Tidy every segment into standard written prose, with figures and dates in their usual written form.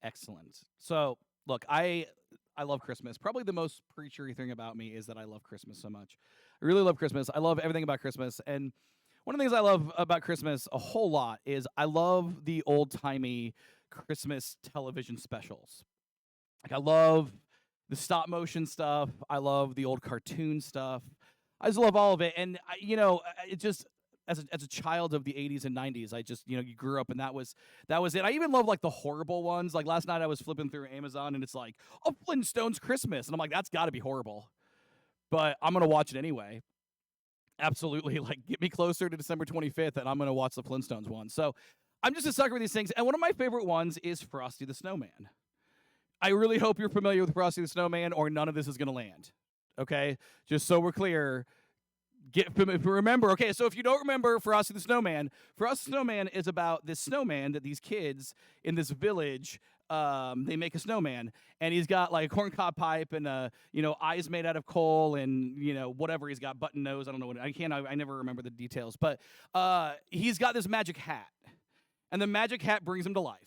Excellent. So, look, I love Christmas. Probably the most preachery thing about me is that I love Christmas so much. I really love Christmas. I love everything about Christmas. And one of the things I love about Christmas a whole lot is I love the old timey Christmas television specials. Like I love the stop motion stuff. I love the old cartoon stuff. I just love all of it. And it just as a child of the 80s and 90s, I just you grew up and that was it. I even love like the horrible ones. Like last night I was flipping through Amazon and it's like, "Oh, Flintstones Christmas." And I'm like, "That's got to be horrible." But I'm going to watch it anyway. Absolutely. Like get me closer to December 25th and I'm going to watch the Flintstones one. So, I'm just a sucker for these things. And one of my favorite ones is Frosty the Snowman. I really hope you're familiar with Frosty the Snowman, or none of this is going to land. Okay, just so we're clear. Remember. Okay, so if you don't remember Frosty the Snowman, Frosty the Snowman is about this snowman that these kids in this village. They make a snowman, and he's got like a corncob pipe and eyes made out of coal, and whatever he's got, button nose. I don't know what I never remember the details, but he's got this magic hat, and the magic hat brings him to life.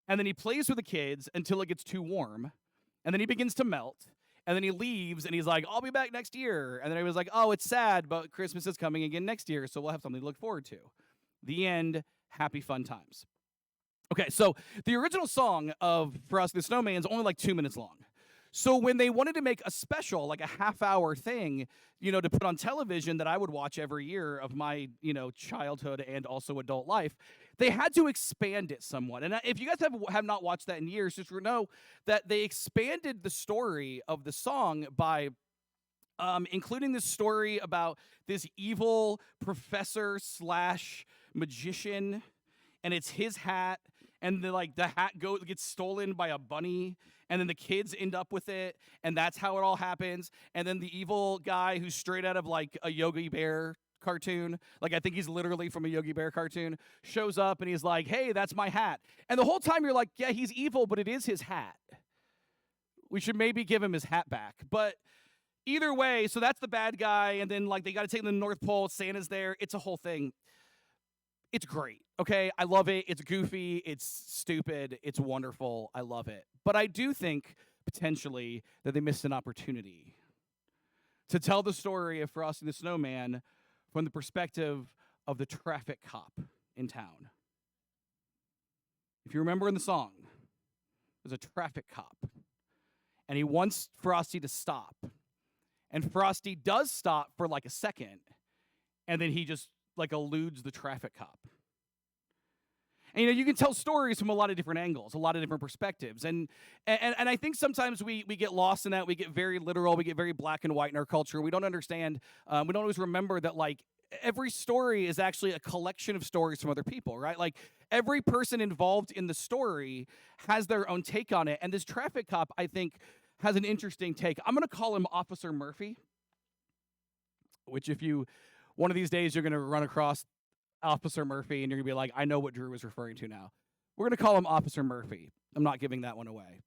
And then he plays with the kids until it gets too warm. And then he begins to melt. And then he leaves and he's like, "I'll be back next year." And then he was like, "Oh, it's sad, but Christmas is coming again next year, so we'll have something to look forward to." The end. Happy fun times. Okay, so the original song of Frosty the Snowman is only like 2 minutes long. So when they wanted to make a special, like a half-hour thing, to put on television that I would watch every year of my, childhood and also adult life, they had to expand it somewhat. And if you guys have not watched that in years, just know that they expanded the story of the song by including this story about this evil professor slash magician, and it's his hat, and the hat gets stolen by a bunny, and then the kids end up with it, and that's how it all happens. And then the evil guy who's straight out of like a Yogi Bear cartoon, like I think he's literally from a Yogi Bear cartoon, shows up and he's like, "Hey, that's my hat." And the whole time you're like, yeah, he's evil, but it is his hat. We should maybe give him his hat back. But either way, so that's the bad guy, and then like they got to take him to the North Pole. Santa's there. It's a whole thing. It's great. Okay, I love it. It's goofy. It's stupid. It's wonderful. I love it. But I do think potentially that they missed an opportunity to tell the story of Frosty the Snowman from the perspective of the traffic cop in town. If you remember in the song, there's a traffic cop, and he wants Frosty to stop. And Frosty does stop for like a second, and then he just like eludes the traffic cop. And you can tell stories from a lot of different angles, a lot of different perspectives. And I think sometimes we get lost in that. We get very literal, we get very black and white in our culture. We don't understand, we don't always remember that like every story is actually a collection of stories from other people, right? Like every person involved in the story has their own take on it. And this traffic cop, I think, has an interesting take. I'm going to call him Officer Murphy, which if you, one of these days, you're going to run across Officer Murphy and you're going to be like, "I know what Drew is referring to now." We're going to call him Officer Murphy. I'm not giving that one away.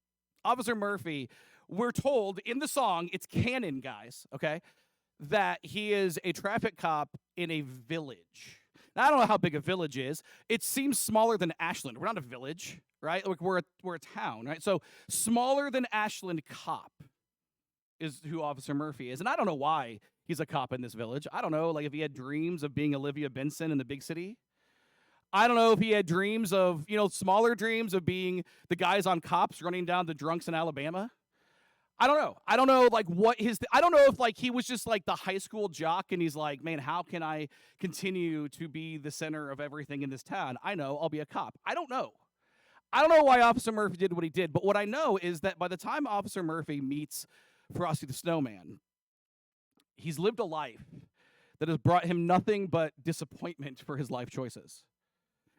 Officer Murphy, we're told in the song, it's canon, guys, okay, that he is a traffic cop in a village. Now, I don't know how big a village is. It seems smaller than Ashland. We're not a village, right? Like we're a town, right? So smaller than Ashland cop is who Officer Murphy is. And I don't know why he's a cop in this village. I don't know, like if he had dreams of being Olivia Benson in the big city. I don't know if he had dreams of, smaller dreams of being the guys on Cops running down the drunks in Alabama. I don't know. I don't know, like, I don't know if, like, he was just, like, the high school jock and he's like, "Man, how can I continue to be the center of everything in this town? I know, I'll be a cop." I don't know. I don't know why Officer Murphy did what he did, but what I know is that by the time Officer Murphy meets Frosty the Snowman, he's lived a life that has brought him nothing but disappointment for his life choices.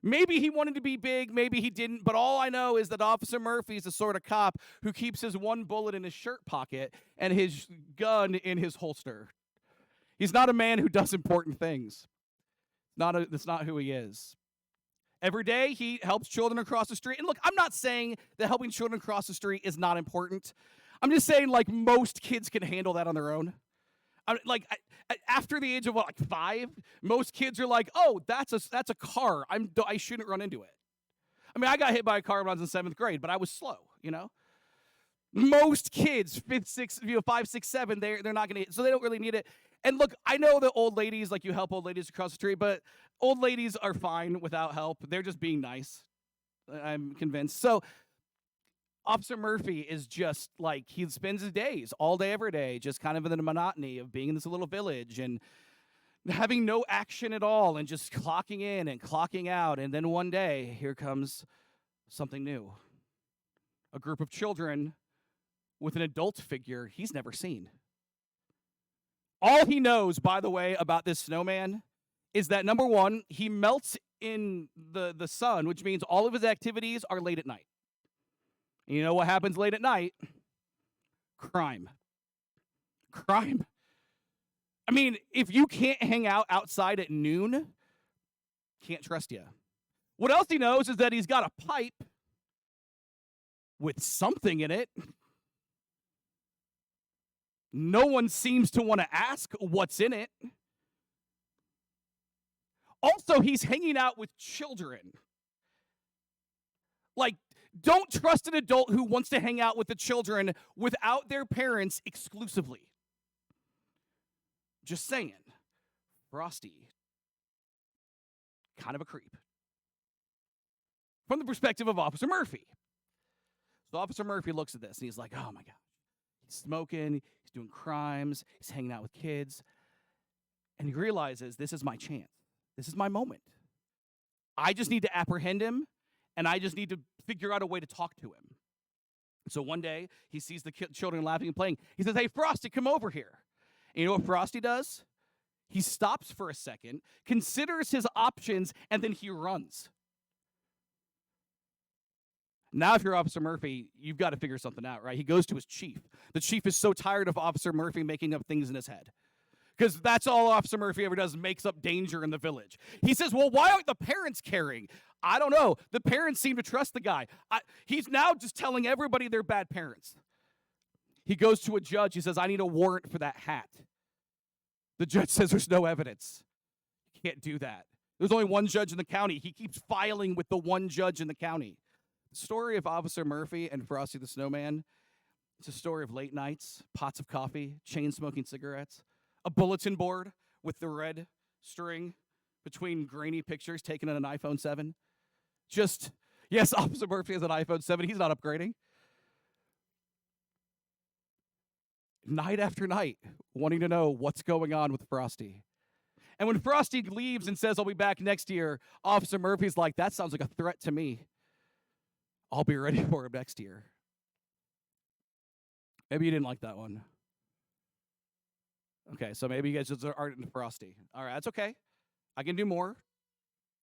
Maybe he wanted to be big, maybe he didn't, but all I know is that Officer Murphy is the sort of cop who keeps his one bullet in his shirt pocket and his gun in his holster. He's not a man who does important things. That's not who he is. Every day he helps children across the street. And look, I'm not saying that helping children across the street is not important. I'm just saying, like, most kids can handle that on their own. After the age of like 5, most kids are like, "Oh, that's a car. I shouldn't run into it." I mean, I got hit by a car when I was in 7th grade, but I was slow, you know? Most kids, 5th, 6th, 5, 6, 7, they're not gonna, so they don't really need it. And look, I know that old ladies, like you help old ladies across the street, but old ladies are fine without help. They're just being nice. I'm convinced. So Officer Murphy is just like, he spends his days all day, every day, just kind of in the monotony of being in this little village and having no action at all and just clocking in and clocking out. And then one day, here comes something new. A group of children with an adult figure he's never seen. All he knows, by the way, about this snowman is that, number one, he melts in the sun, which means all of his activities are late at night. And you know what happens late at night? Crime. Crime. I mean, if you can't hang out outside at noon, can't trust you. What else he knows is that he's got a pipe with something in it. No one seems to want to ask what's in it. Also, he's hanging out with children. Like, don't trust an adult who wants to hang out with the children without their parents exclusively. Just saying. Frosty, kind of a creep. From the perspective of Officer Murphy. So Officer Murphy looks at this and he's like, oh my God. He's smoking, he's doing crimes, he's hanging out with kids. And he realizes, this is my chance. This is my moment. I just need to apprehend him, and I just need to figure out a way to talk to him. So one day, he sees the children laughing and playing. He says, hey, Frosty, come over here. And you know what Frosty does? He stops for a second, considers his options, and then he runs. Now, if you're Officer Murphy, you've got to figure something out, right? He goes to his chief. The chief is so tired of Officer Murphy making up things in his head. Because that's all Officer Murphy ever does, makes up danger in the village. He says, well, why aren't the parents caring? I don't know. The parents seem to trust the guy. He's now just telling everybody they're bad parents. He goes to a judge. He says, I need a warrant for that hat. The judge says there's no evidence. You can't do that. There's only one judge in the county. He keeps filing with the one judge in the county. The story of Officer Murphy and Frosty the Snowman, it's a story of late nights, pots of coffee, chain-smoking cigarettes, a bulletin board with the red string between grainy pictures taken on an iPhone 7. Just, yes, Officer Murphy has an iPhone 7. He's not upgrading. Night after night, wanting to know what's going on with Frosty. And when Frosty leaves and says, I'll be back next year, Officer Murphy's like, that sounds like a threat to me. I'll be ready for him next year. Maybe you didn't like that one. Okay, so maybe you guys just aren't into Frosty. All right, that's okay. I can do more.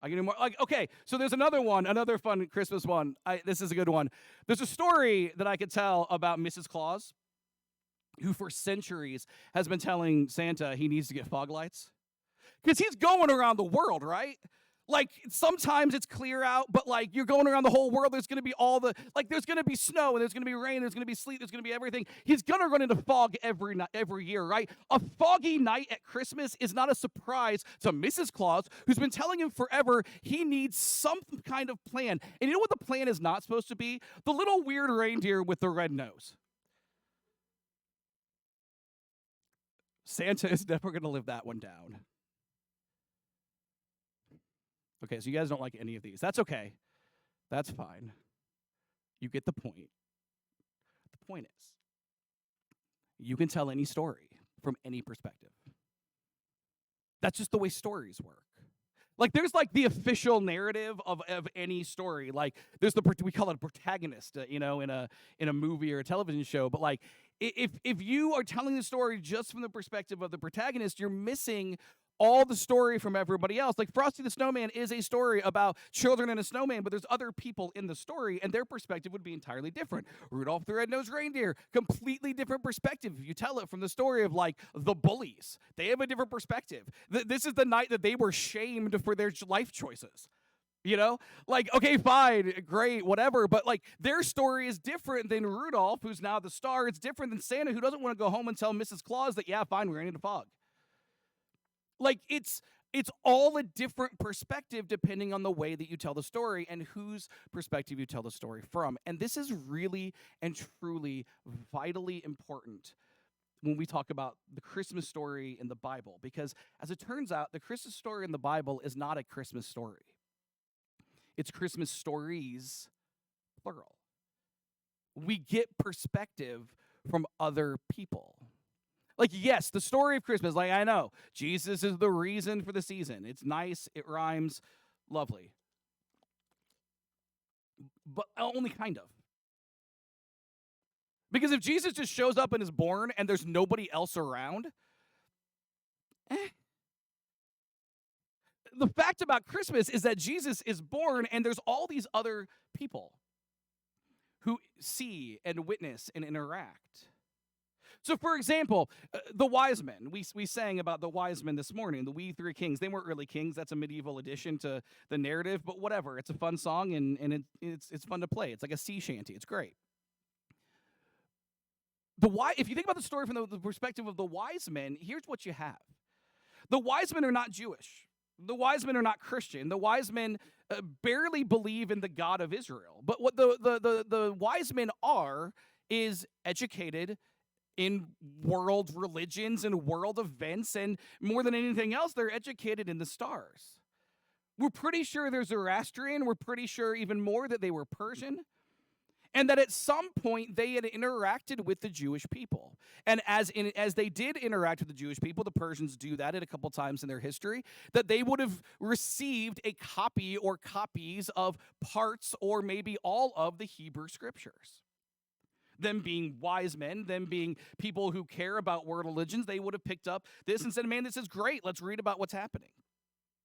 Like, okay, so there's another one, another fun Christmas one. This is a good one. There's a story that I could tell about Mrs. Claus, who for centuries has been telling Santa he needs to get fog lights. Because he's going around the world, right? Like, sometimes it's clear out, but, like, you're going around the whole world. There's going to be there's going to be snow, and there's going to be rain, there's going to be sleet, there's going to be everything. He's going to run into fog every year, right? A foggy night at Christmas is not a surprise to Mrs. Claus, who's been telling him forever he needs some kind of plan. And you know what the plan is not supposed to be? The little weird reindeer with the red nose. Santa is never going to live that one down. Okay, so you guys don't like any of these. That's okay. That's fine. You get the point. The point is, you can tell any story from any perspective. That's just the way stories work. Like, there's like the official narrative of any story. Like, there's we call it a protagonist, in a movie or a television show. But like, if you are telling the story just from the perspective of the protagonist, you're missing all the story from everybody else. Like, Frosty the Snowman is a story about children and a snowman, but there's other people in the story, and their perspective would be entirely different. Rudolph the Red-Nosed Reindeer, completely different perspective. If you tell it from the story of, like, the bullies, they have a different perspective. This is the night that they were shamed for their life choices. You know, like, okay, fine, great, whatever. But like, their story is different than Rudolph, who's now the star. It's different than Santa, who doesn't want to go home and tell Mrs. Claus that, yeah, fine, we're in a fog. Like, it's It's all a different perspective depending on the way that you tell the story and whose perspective you tell the story from. And this is really and truly vitally important when we talk about the Christmas story in the Bible, because as it turns out, the Christmas story in the Bible is not a Christmas story. It's Christmas stories, plural. We get perspective from other people. Like, yes, the story of Christmas, like, I know, Jesus is the reason for the season. It's nice, it rhymes, lovely. But only kind of. Because if Jesus just shows up and is born and there's nobody else around, the fact about Christmas is that Jesus is born and there's all these other people who see and witness and interact. So, for example, the wise men. We sang about the wise men this morning, the We Three Kings. They weren't really kings. That's a medieval addition to the narrative, but whatever. It's a fun song, and it's fun to play. It's like a sea shanty. It's great. If you think about the story from the perspective of the wise men, here's what you have. The wise men are not Jewish. The wise men are not Christian. The wise men barely believe in the God of Israel. But what the wise men are is educated in world religions and world events, and more than anything else, they're educated in the stars. We're pretty sure they're Zoroastrian. We're pretty sure even more that they were Persian, and that at some point they had interacted with the Jewish people. And as they did interact with the Jewish people, the Persians do that at a couple times in their history, that they would have received a copy or copies of parts or maybe all of the Hebrew scriptures. Them being wise men, them being people who care about world religions, they would have picked up this and said, man, this is great. Let's read about what's happening.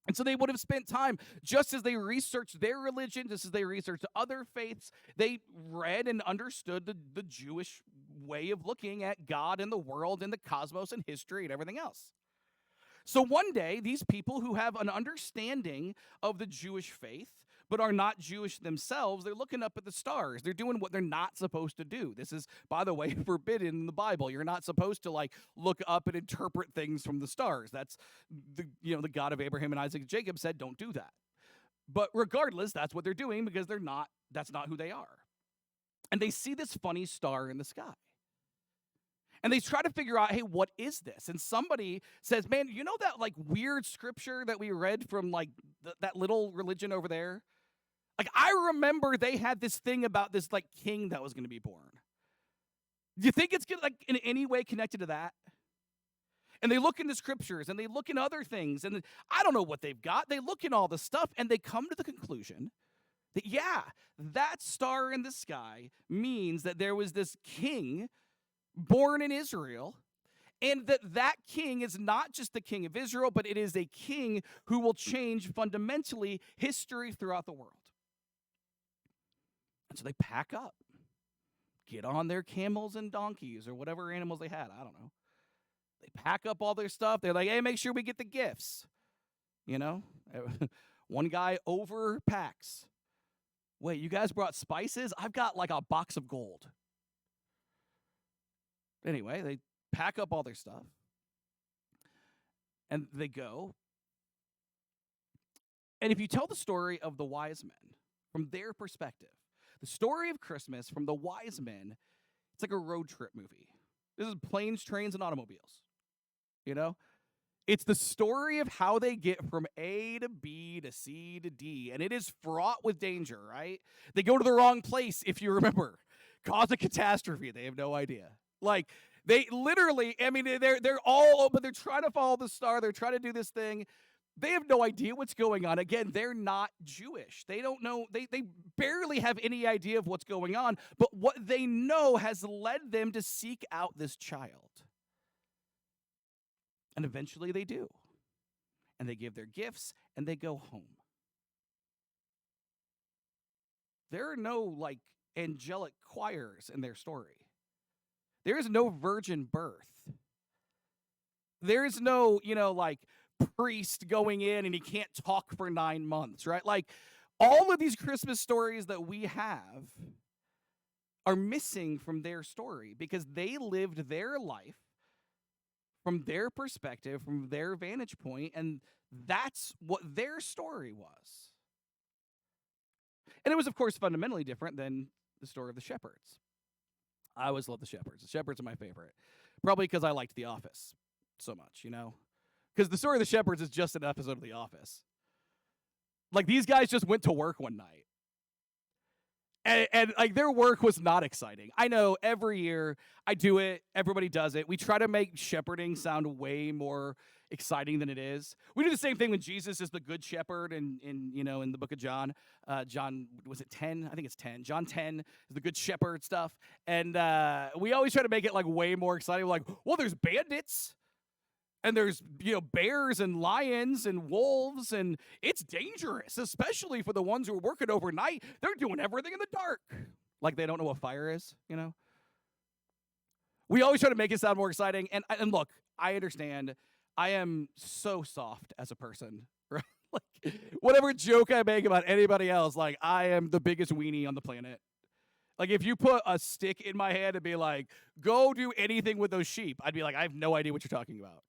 And so they would have spent time, just as they researched their religion, just as they researched other faiths, they read and understood the Jewish way of looking at God and the world and the cosmos and history and everything else. So one day, these people who have an understanding of the Jewish faith, but are not Jewish themselves, they're looking up at the stars. They're doing what they're not supposed to do. This is, by the way, forbidden in the Bible. You're not supposed to look up and interpret things from the stars. That's the God of Abraham and Isaac and Jacob said, don't do that. But regardless, that's what they're doing because that's not who they are. And they see this funny star in the sky. And they try to figure out, hey, what is this? And somebody says, man, you know that weird scripture that we read from that little religion over there? I remember they had this thing about this king that was going to be born. Do you think it's in any way connected to that? And they look into scriptures and they look in other things, and I don't know what they've got. They look in all the stuff and they come to the conclusion that, yeah, that star in the sky means that there was this king born in Israel, and that king is not just the king of Israel, but it is a king who will change fundamentally history throughout the world. And so they pack up, get on their camels and donkeys or whatever animals they had. I don't know. They pack up all their stuff. They're like, hey, make sure we get the gifts. One guy overpacks. Wait, you guys brought spices? I've got a box of gold. Anyway, they pack up all their stuff, and they go. And if you tell the story of the wise men from their perspective, the story of Christmas from the wise men, it's like a road trip movie. This is planes, trains, and automobiles. It's the story of how they get from A to B to C to D, and it is fraught with danger, right? They go to the wrong place, if you remember, cause a catastrophe. They have no idea. They literally, they're all, but they're trying to follow the star. They're trying to do this thing. They have no idea what's going on. Again, they're not Jewish. They don't know. They barely have any idea of what's going on. But what they know has led them to seek out this child. And eventually they do. And they give their gifts and they go home. There are no angelic choirs in their story. There is no virgin birth. There is no, priest going in and he can't talk for 9 months, right? All of these Christmas stories that we have are missing from their story because they lived their life from their perspective, from their vantage point, and that's what their story was. And it was, of course, fundamentally different than the story of the shepherds. I always love the shepherds. The shepherds are my favorite, probably because I liked The Office so much, Because the story of the shepherds is just an episode of The Office. Like, these guys just went to work one night. And like, their work was not exciting. I know every year I do it. Everybody does it. We try to make shepherding sound way more exciting than it is. We do the same thing when Jesus is the good shepherd in the book of John. John, was it 10? I think it's 10. John 10 is the good shepherd stuff. And we always try to make it like way more exciting. We're like, well, there's bandits. And there's, bears and lions and wolves, and it's dangerous, especially for the ones who are working overnight. They're doing everything in the dark. Like they don't know what fire is, We always try to make it sound more exciting. And look, I understand. I am so soft as a person, right? Like, whatever joke I make about anybody else, like, I am the biggest weenie on the planet. Like, if you put a stick in my hand and be like, go do anything with those sheep, I'd be like, I have no idea what you're talking about.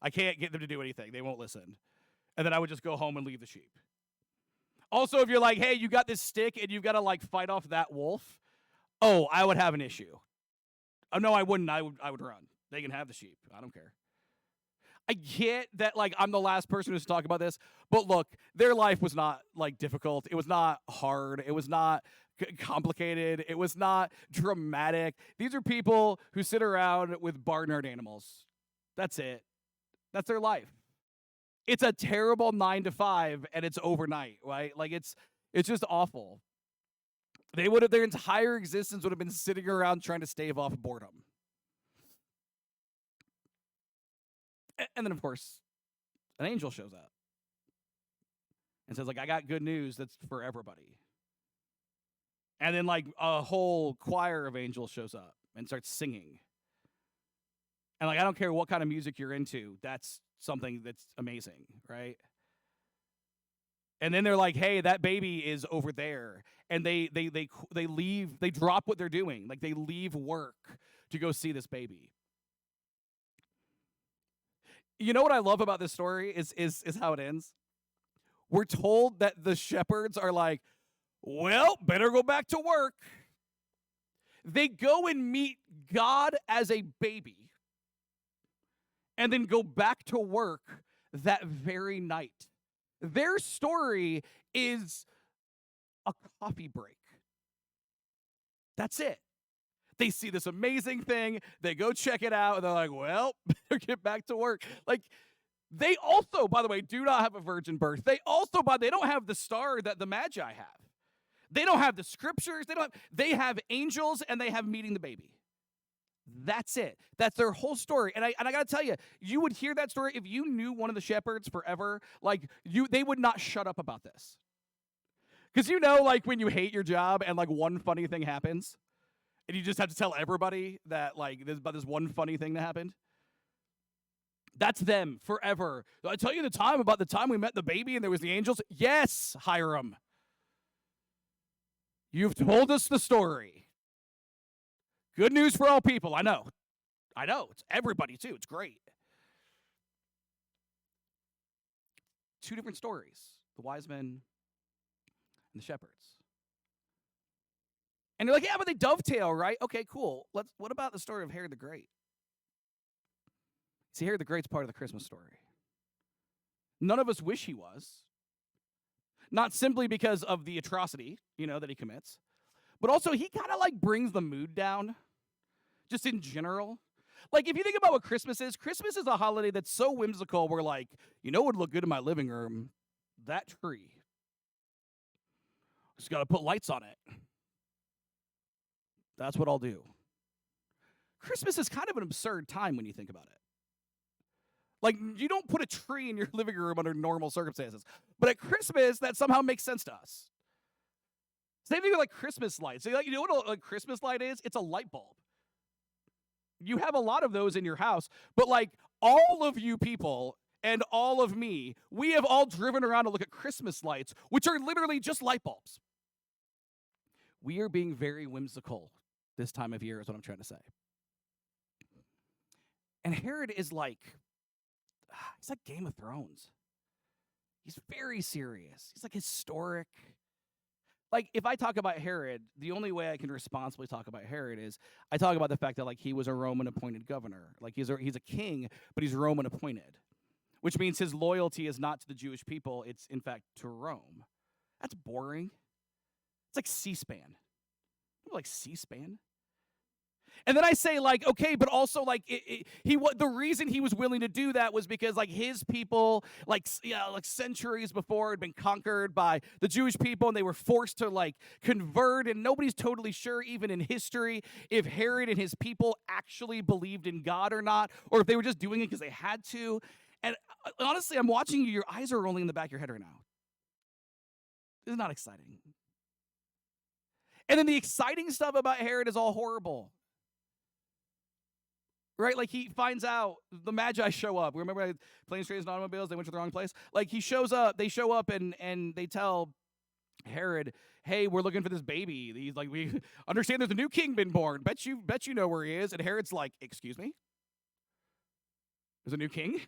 I can't get them to do anything. They won't listen. And then I would just go home and leave the sheep. Also, if you're like, hey, you got this stick and you've got to like fight off that wolf, oh, I would have an issue. Oh, no, I wouldn't. I would run. They can have the sheep. I don't care. I get that, like, I'm the last person who's talking about this, but look, their life was not like difficult. It was not hard. It was not complicated. It was not dramatic. These are people who sit around with barnyard animals. That's it. That's their life. It's a terrible 9 to 5, and it's overnight, right? Like, it's just awful. Their entire existence would have been sitting around trying to stave off boredom. And then, of course, an angel shows up and says, like, I got good news that's for everybody. And then, like, a whole choir of angels shows up and starts singing. And, like, I don't care what kind of music you're into. That's something that's amazing, right? And then they're like, hey, that baby is over there. And they leave, they drop what they're doing. Like, they leave work to go see this baby. You know what I love about this story is how it ends? We're told that the shepherds are like, well, better go back to work. They go and meet God as a baby and then go back to work that very night. Their story is a coffee break. That's it. They see this amazing thing, they go check it out, and they're like, well, better get back to work. Like, they also, by the way, do not have a virgin birth. They don't have the star that the Magi have. They don't have the scriptures. They have angels, and they have meeting the baby. That's it. That's their whole story. And I got to tell you, you would hear that story if you knew one of the shepherds forever. Like, they would not shut up about this. Because like, when you hate your job and, like, one funny thing happens, and you just have to tell everybody that, like, about this one funny thing that happened. That's them forever. Did I tell you about the time we met the baby and there was the angels? Yes, Hiram. You've told us the story. Good news for all people. I know. It's everybody, too. It's great. Two different stories. The wise men and the shepherds. And you're like, yeah, but they dovetail, right? Okay, cool. What about the story of Herod the Great? See, Herod the Great's part of the Christmas story. None of us wish he was. Not simply because of the atrocity, that he commits, but also he kind of like brings the mood down, just in general. Like, if you think about what Christmas is a holiday that's so whimsical, we're like, what would look good in my living room? That tree. Just got to put lights on it. That's what I'll do. Christmas is kind of an absurd time when you think about it. Like, you don't put a tree in your living room under normal circumstances. But at Christmas, that somehow makes sense to us. Same thing with, like, Christmas lights. So, like, you know what a Christmas light is? It's a light bulb. You have a lot of those in your house. But, like, all of you people and all of me, we have all driven around to look at Christmas lights, which are literally just light bulbs. We are being very whimsical this time of year is what I'm trying to say. And Herod is like, he's like Game of Thrones. He's very serious. He's like historic. Like, if I talk about Herod, the only way I can responsibly talk about Herod is I talk about the fact that, like, he was a Roman appointed governor. Like, he's a king, but he's Roman appointed, which means his loyalty is not to the Jewish people. It's, in fact, to Rome. That's boring. It's like C-SPAN. Like C-SPAN. And then I say, like, okay, but also, like, the reason he was willing to do that was because, like, his people, like, like centuries before, had been conquered by the Jewish people, and they were forced to, like, convert. And nobody's totally sure, even in history, if Herod and his people actually believed in God or not, or if they were just doing it because they had to. And honestly, I'm watching you. Your eyes are rolling in the back of your head right now. This is not exciting. And then the exciting stuff about Herod is all horrible. Right? Like, he finds out the Magi show up. Remember planes, trains, and automobiles? They went to the wrong place. Like, they show up and they tell Herod, hey, we're looking for this baby. He's like, we understand there's a new king been born. Bet you know where he is. And Herod's like, excuse me? There's a new king?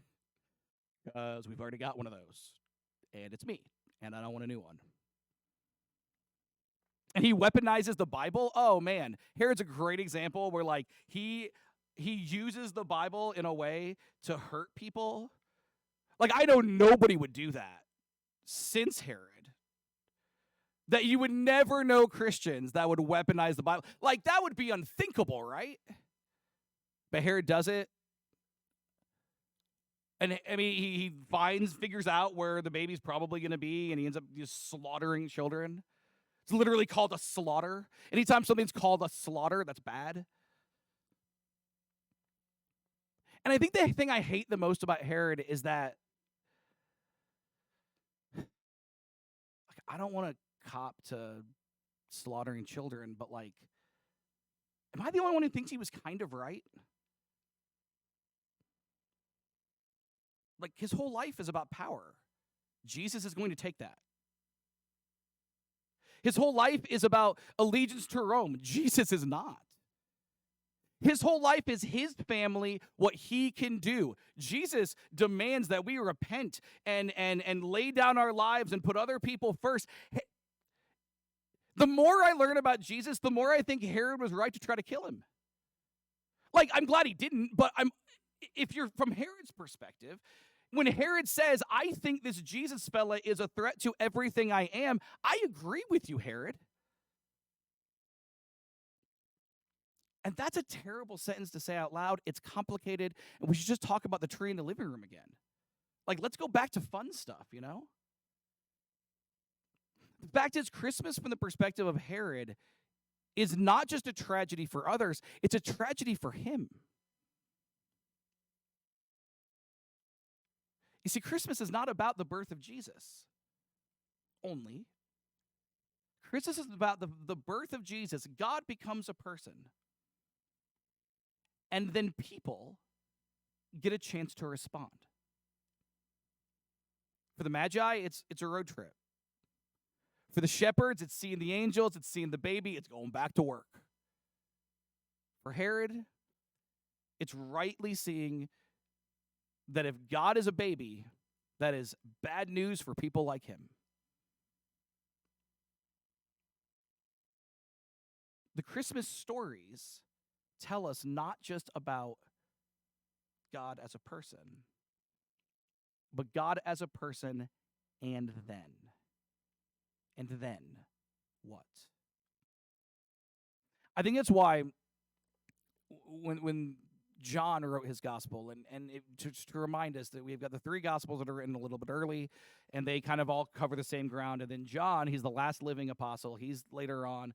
Because we've already got one of those. And it's me. And I don't want a new one. And he weaponizes the Bible. Oh, man. Herod's a great example where, like, he uses the Bible in a way to hurt people. Like, I know nobody would do that since Herod. That you would never know Christians that would weaponize the Bible. Like, that would be unthinkable, right? But Herod does it. And, I mean, he figures out where the baby's probably going to be, and he ends up just slaughtering children. It's literally called a slaughter. Anytime something's called a slaughter, that's bad. And I think the thing I hate the most about Herod is that, like, I don't want to cop to slaughtering children, but, like, am I the only one who thinks he was kind of right? Like, his whole life is about power. Jesus is going to take that. His whole life is about allegiance to Rome. Jesus is not. His whole life is his family, what he can do. Jesus demands that we repent and lay down our lives and put other people first. The more I learn about Jesus, the more I think Herod was right to try to kill him. Like, I'm glad he didn't, but if you're from Herod's perspective, when Herod says, I think this Jesus fella is a threat to everything I am, I agree with you, Herod. And that's a terrible sentence to say out loud. It's complicated, and we should just talk about the tree in the living room again. Like, let's go back to fun stuff, you know? The fact is, Christmas from the perspective of Herod is not just a tragedy for others, it's a tragedy for him. You see, Christmas is not about the birth of Jesus only. Christmas is about the birth of Jesus. God becomes a person. And then people get a chance to respond. For the Magi, it's a road trip. For the shepherds, it's seeing the angels, it's seeing the baby, it's going back to work. For Herod, it's rightly seeing that if God is a baby, that is bad news for people like him. The Christmas stories tell us not just about God as a person, but God as a person, and then. And then what? I think that's why when John wrote his gospel, and just to remind us that we've got the three gospels that are written a little bit early, and they kind of all cover the same ground. And then John, he's the last living apostle. He's later on,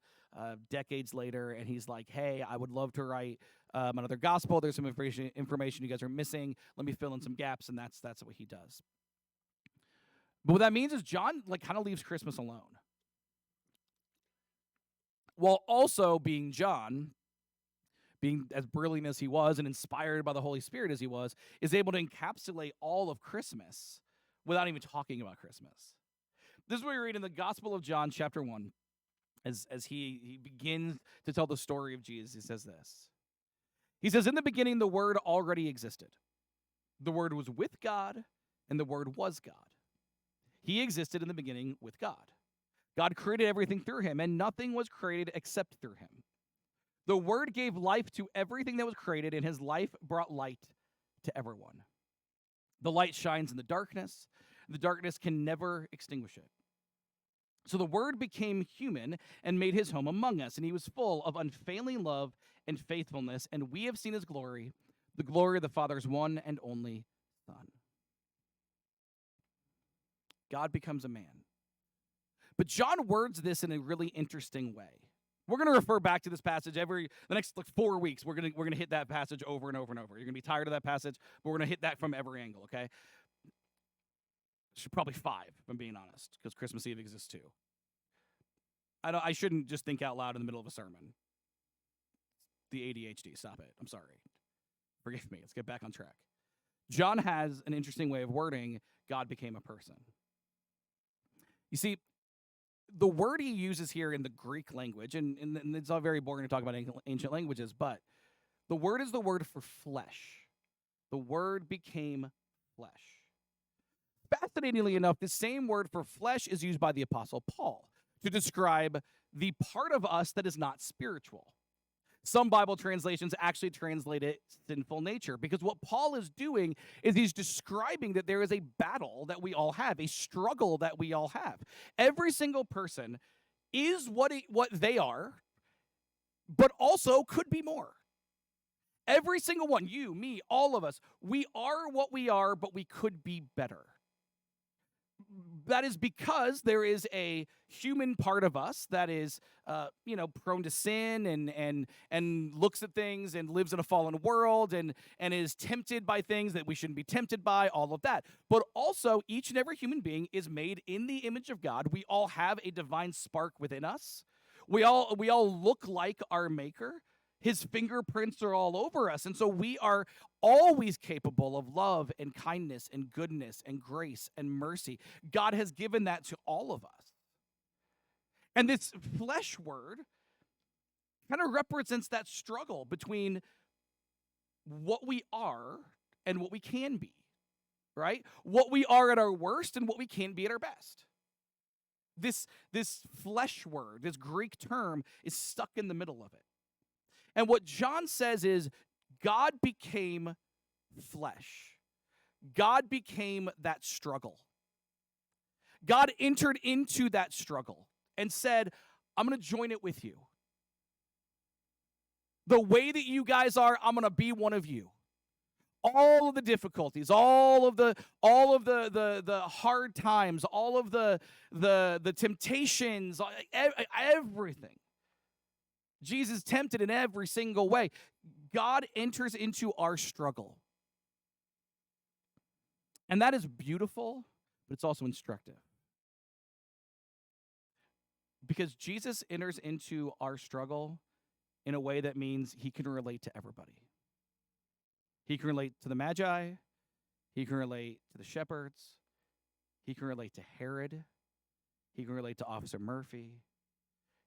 decades later, and he's like, hey, I would love to write another gospel. There's some information you guys are missing. Let me fill in some gaps, and that's what he does. But what that means is John, like, kind of leaves Christmas alone, while also being John, being as brilliant as he was and inspired by the Holy Spirit as he was, is able to encapsulate all of Christmas without even talking about Christmas. This is what we read in the Gospel of John, chapter 1, as he begins to tell the story of Jesus. He says this. He says, in the beginning, the Word already existed. The Word was with God, and the Word was God. He existed in the beginning with God. God created everything through him, and nothing was created except through him. The Word gave life to everything that was created, and his life brought light to everyone. The light shines in the darkness can never extinguish it. So the Word became human and made his home among us, and he was full of unfailing love and faithfulness, and we have seen his glory, the glory of the Father's one and only Son. God becomes a man. But John words this in a really interesting way. We're going to refer back to this passage the next 4 weeks. We're going to hit that passage over and over and over. You're going to be tired of that passage, but we're going to hit that from every angle, okay? Probably 5, if I'm being honest, because Christmas Eve exists too. I shouldn't just think out loud in the middle of a sermon. The ADHD, stop it. I'm sorry. Forgive me. Let's get back on track. John has an interesting way of wording God became a person. You see, the word he uses here in the Greek language, and it's all very boring to talk about ancient languages, but the word is the word for flesh. The word became flesh. Fascinatingly enough, the same word for flesh is used by the Apostle Paul to describe the part of us that is not spiritual. Some Bible translations actually translate it sinful nature, because what Paul is doing is he's describing that there is a battle that we all have, a struggle that we all have. Every single person is what they are, but also could be more. Every single one, you, me, all of us, we are what we are, but we could be better. That is because there is a human part of us that is, prone to sin and looks at things and lives in a fallen world and is tempted by things that we shouldn't be tempted by, all of that. But also, each and every human being is made in the image of God. We all have a divine spark within us. We all look like our Maker. His fingerprints are all over us. And so we are always capable of love and kindness and goodness and grace and mercy. God has given that to all of us. And this flesh word kind of represents that struggle between what we are and what we can be, right? What we are at our worst and what we can be at our best. This flesh word, this Greek term, is stuck in the middle of it. And what John says is God became flesh. God became that struggle. God entered into that struggle and said, I'm going to join it with you. The way that you guys are, I'm going to be one of you. All of the difficulties, all of the hard times, all of the temptations, everything. Jesus tempted in every single way. God enters into our struggle. And that is beautiful, but it's also instructive. Because Jesus enters into our struggle in a way that means he can relate to everybody. He can relate to the Magi. He can relate to the shepherds. He can relate to Herod. He can relate to Officer Murphy.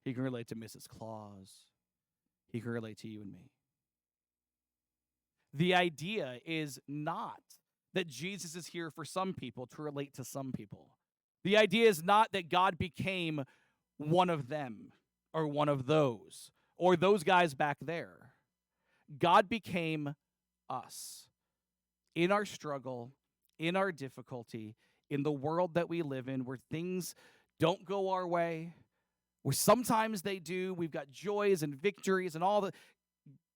He can relate to Mrs. Claus. He can relate to you and me. The idea is not that Jesus is here for some people to relate to some people. The idea is not that God became one of them or one of those or those guys back there. God became us in our struggle, in our difficulty, in the world that we live in where things don't go our way, where sometimes they do. We've got joys and victories and all that.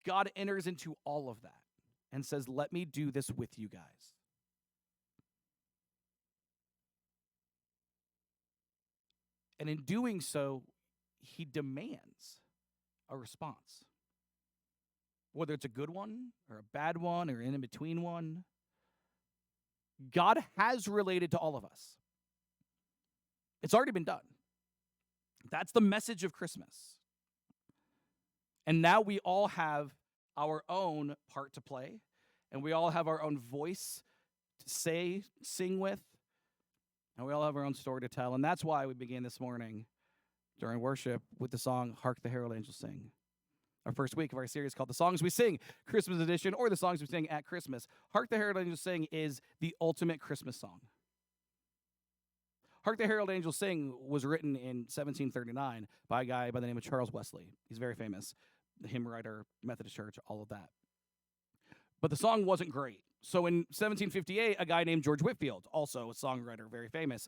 God enters into all of that and says, let me do this with you guys. And in doing so, he demands a response. Whether it's a good one or a bad one or an in-between one, God has related to all of us. It's already been done. That's the message of Christmas. And now we all have our own part to play, and we all have our own voice to sing with, and we all have our own story to tell. And that's why we began this morning during worship with the song, Hark the Herald Angels Sing. our first week of our series called The Songs We Sing, Christmas Edition, or The Songs We Sing at Christmas. Hark the Herald Angels Sing is the ultimate Christmas song. Hark the Herald Angels Sing was written in 1739 by a guy by the name of Charles Wesley. He's very famous, the hymn writer, Methodist Church, all of that. But the song wasn't great. So in 1758, a guy named George Whitefield, also a songwriter, very famous,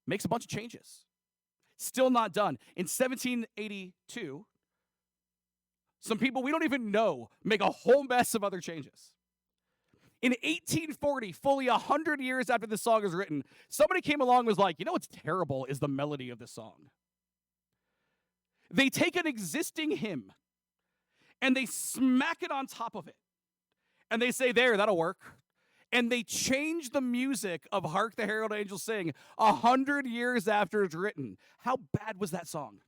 makes a bunch of changes. Still not done. In 1782, some people we don't even know make a whole mess of other changes. In 1840, fully 100 years after this song is written, somebody came along and was like, you know what's terrible is the melody of this song. They take an existing hymn and they smack it on top of it. And they say, there, that'll work. And they change the music of Hark the Herald Angels Sing 100 years after it's written. How bad was that song?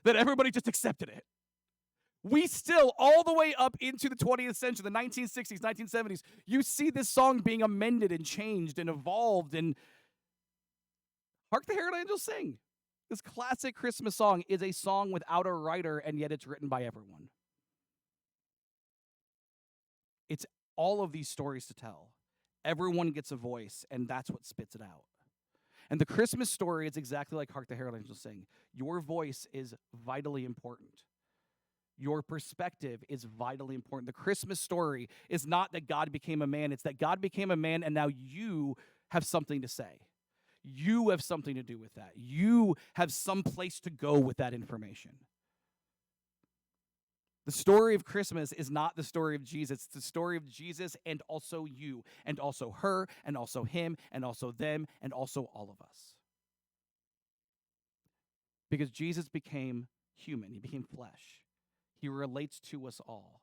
That everybody just accepted it. We still, all the way up into the 20th century, the 1960s, 1970s, you see this song being amended and changed and evolved. And Hark the Herald Angels Sing. This classic Christmas song is a song without a writer, and yet it's written by everyone. It's all of these stories to tell. Everyone gets a voice, and that's what spits it out. And the Christmas story is exactly like Hark the Herald Angels Sing. Your voice is vitally important. Your perspective is vitally important. The Christmas story is not that God became a man. It's that God became a man, and now you have something to say. You have something to do with that. You have some place to go with that information. The story of Christmas is not the story of Jesus. It's the story of Jesus and also you, and also her, and also him, and also them, and also all of us. Because Jesus became human. He became flesh. He relates to us all.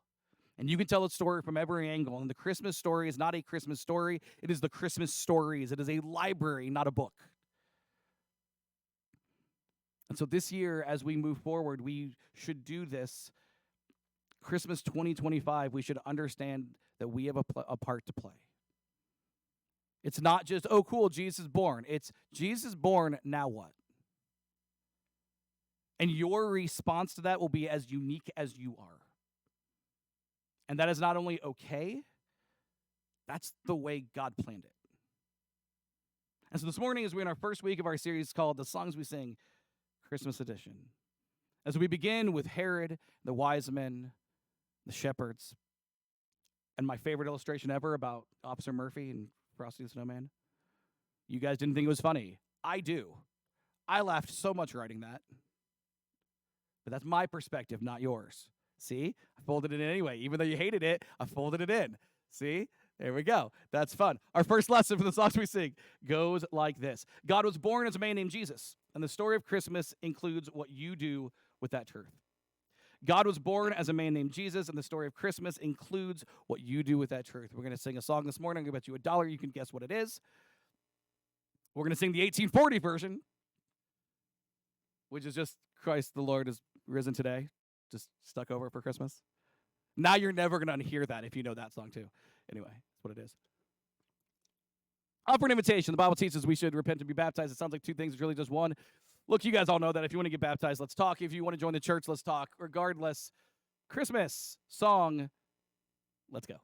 And you can tell a story from every angle. And the Christmas story is not a Christmas story. It is the Christmas stories. It is a library, not a book. And so this year, as we move forward, we should do this. Christmas 2025, we should understand that we have a part to play. It's not just, oh, cool, Jesus is born. It's Jesus born, now what? And your response to that will be as unique as you are. And that is not only okay, that's the way God planned it. And so this morning, as we're in our first week of our series called The Songs We Sing, Christmas Edition, as we begin with Herod, the wise men, the shepherds, and my favorite illustration ever about Officer Murphy and Frosty the Snowman. You guys didn't think it was funny. I do. I laughed so much writing that. But that's my perspective, not yours. See? I folded it in anyway. Even though you hated it, I folded it in. See? There we go. That's fun. Our first lesson from the songs we sing goes like this. God was born as a man named Jesus, and the story of Christmas includes what you do with that truth. God was born as a man named Jesus, and the story of Christmas includes what you do with that truth. We're going to sing a song this morning. I'm going to bet you $1 you can guess what it is. We're going to sing the 1840 version, which is just Christ the Lord is risen today, just stuck over for Christmas. Now you're never going to hear that if you know that song too. Anyway, that's what it is. Offer an invitation. The Bible teaches we should repent and be baptized. It sounds like two things. It's really just one. Look, you guys all know that. If you want to get baptized, let's talk. If you want to join the church, let's talk. Regardless, Christmas song, let's go.